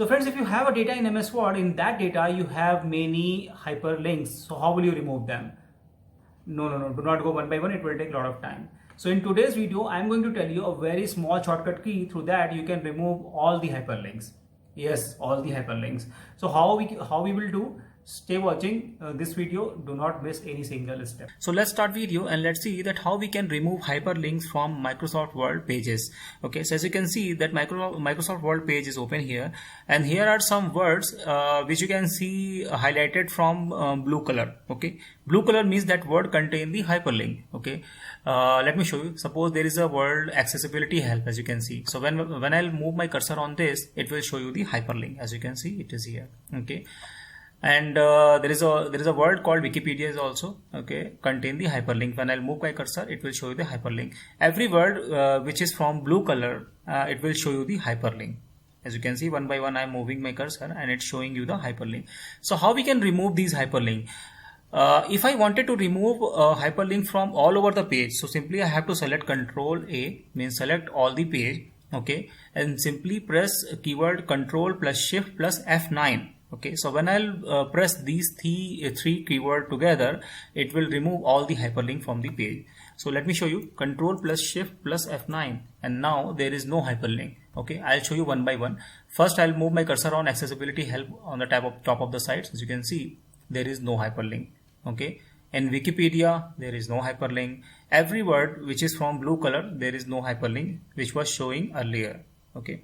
So friends, if you have a data in MS Word, in that data you have many hyperlinks. So how will you remove them? No, do not go one by one, it will take a lot of time. So in today's video, I'm going to tell you a very small shortcut key. Through that you can remove all the hyperlinks. Yes, all the hyperlinks. So how we will do? Stay watching this video. Do not miss any single step. So let's start video and let's see that how we can remove hyperlinks from Microsoft Word pages. Okay, so as you can see that Microsoft Word page is open here, and here are some words which you can see highlighted from blue color. Okay, blue color means that word contain the hyperlink. Okay, let me show you. Suppose there is a word accessibility help, as you can see. So when I'll move my cursor on this, it will show you the hyperlink. As you can see, it is here. Okay, and there is a word called Wikipedia is also contain the hyperlink. When I'll move my cursor, it will show you the hyperlink. Every word which is from blue color, it will show you the hyperlink. As you can see, one by one I'm moving my cursor and it's showing you the hyperlink. So how we can remove these hyperlink? If I wanted to remove hyperlink from all over the page, so simply I have to select Control A, means select all the page, okay, and simply press keyword Control plus Shift plus F9. Okay, so when I'll press these three keyword together, it will remove all the hyperlink from the page. So let me show you. Control plus Shift plus F9, and now there is no hyperlink. Okay, I'll show you one by one. First, I'll move my cursor on accessibility help on the top of the site. As you can see, there is no hyperlink. Okay, in Wikipedia there is no hyperlink. Every word which is from blue color, there is no hyperlink which was showing earlier. Okay,